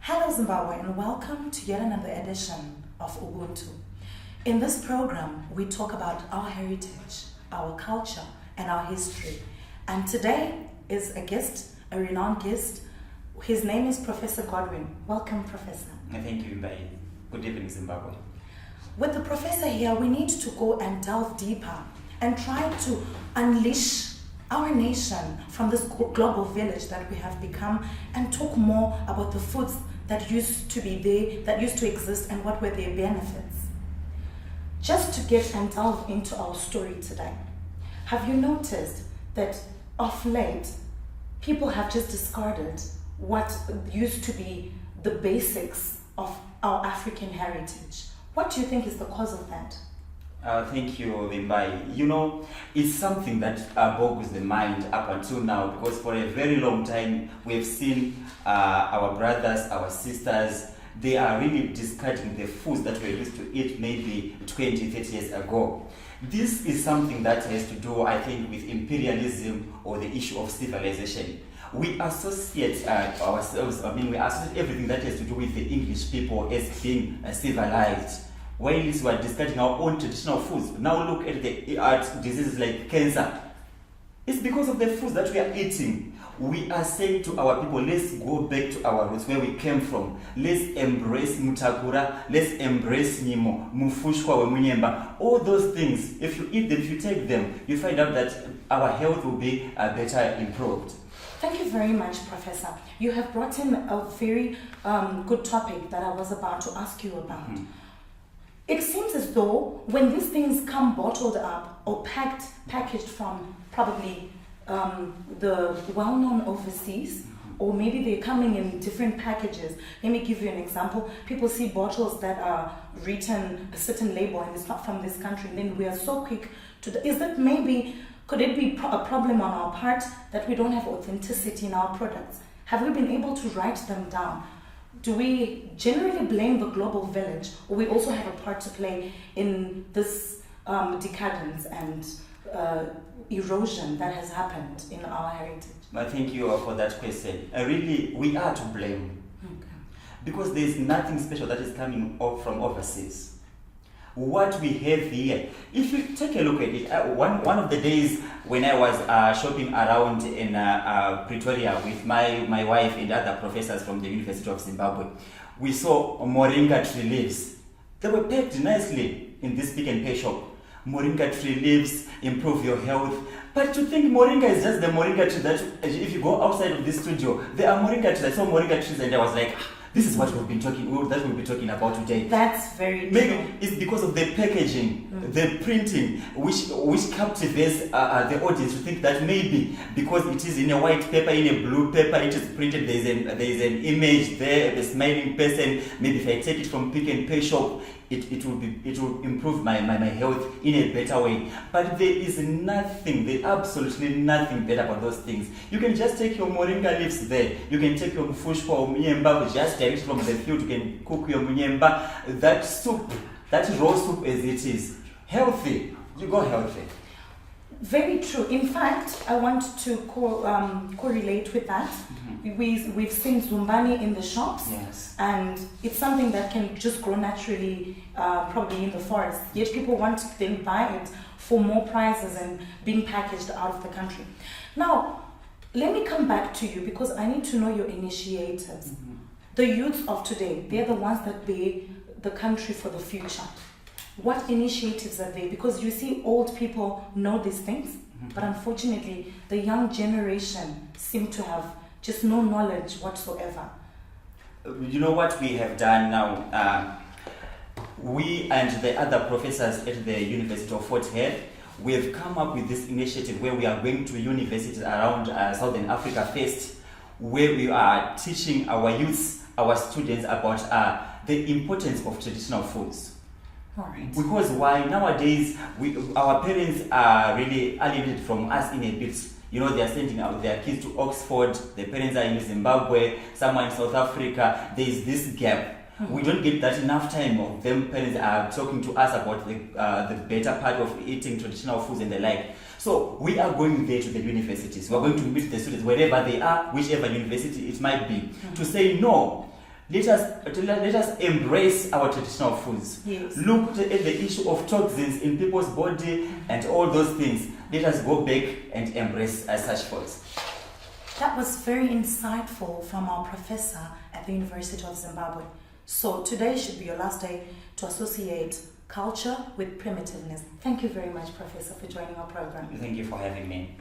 Hello Zimbabwe and welcome to yet another edition of Ubuntu. In this program, we talk about our heritage, our culture and our history. And today is a guest, a renowned guest. His name is Professor Godwin. Welcome, Professor. Thank you, Mbai. Good evening, Zimbabwe. With the professor here, we need to go and delve deeper and try to unleash our nation from this global village that we have become and talk more about the foods that used to be there, that used to exist, and what were their benefits. Just to get and delve into our story today, have you noticed that of late, people have just discarded what used to be the basics of our African heritage? What do you think is the cause of that? Thank you, Mbai. You know, it's something that boggles the mind up until now, because for a very long time we've seen our brothers, our sisters, they are really discarding the foods that we used to eat maybe 20, 30 years ago. This is something that has to do, I think, with imperialism or the issue of civilization. We associate ourselves, we associate everything that has to do with the English people as being civilized. While we are discarding our own traditional foods. Now look at the diseases like cancer. It's because of the foods that we are eating. We are saying to our people, let's go back to our roots, where we came from. Let's embrace mutakura, let's embrace nimo, mufushwa wemunyemba. All those things, if you eat them, if you take them, you find out that our health will be better improved. Thank you very much, Professor. You have brought in a very good topic that I was about to ask you about. It seems as though when these things come bottled up or packaged from probably the well-known overseas, or maybe they're coming in different packages. Let me give you an example. People see bottles that are written a certain label and it's not from this country, and then we are so quick to could it be a problem on our part that we don't have authenticity in our products? Have we been able to write them down? Do we generally blame the global village, or we also have a part to play in this decadence and erosion that has happened in our heritage? Thank you for that question. Really, we are to blame. Okay. Because there is nothing special that is coming from overseas. What we have here, if you take a look at it, one of the days when I was shopping around in Pretoria with my wife and other professors from the University of Zimbabwe, we saw moringa tree leaves. They were packed nicely in this Pick and Pay shop. Moringa tree leaves improve your health. But to think moringa is just the moringa tree that, if you go outside of this studio, there are moringa trees. I saw moringa trees and I was like, this is what we'll be talking about today. That's very true. Maybe it's because of the packaging, the printing, which captivates the audience to think that maybe because it is in a white paper, in a blue paper, it is printed, there is an image there, a smiling person. Maybe if I take it from Pick and Pay shop, it will improve my health in a better way. But there is absolutely nothing better about those things. You can just take your moringa leaves there. You can take your mfushwa or munyemba, just direct from the field. You can cook your munyemba. That soup, that raw soup as it is, healthy. You go healthy. Very true. In fact, I want to correlate with that. We've seen zumbani in the shops, yes, and it's something that can just grow naturally, probably in the forest. Yet people want to then buy it for more prices and being packaged out of the country. Now, let me come back to you because I need to know your initiators. The youths of today, they're the ones that be the country for the future. What initiatives are there? Because you see, old people know these things, but unfortunately, the young generation seem to have just no knowledge whatsoever. You know what we have done now? We and the other professors at the University of Fort Hare, we have come up with this initiative where we are going to universities around Southern Africa first, where we are teaching our youths, our students about the importance of traditional foods. All right. Because why nowadays our parents are really alienated from us in a bit. You know, they are sending out their kids to Oxford, the parents are in Zimbabwe, someone in South Africa. There is this gap. We don't get that enough time of them parents are talking to us about the better part of eating traditional foods and the like. So we are going there to the universities. We are going to meet the students wherever they are, whichever university it might be, to say no. Let us embrace our traditional foods. Yes. Look at the issue of toxins in people's body and all those things. Let us go back and embrace such foods. That was very insightful from our professor at the University of Zimbabwe. So today should be your last day to associate culture with primitiveness. Thank you very much, Professor, for joining our program. Thank you for having me.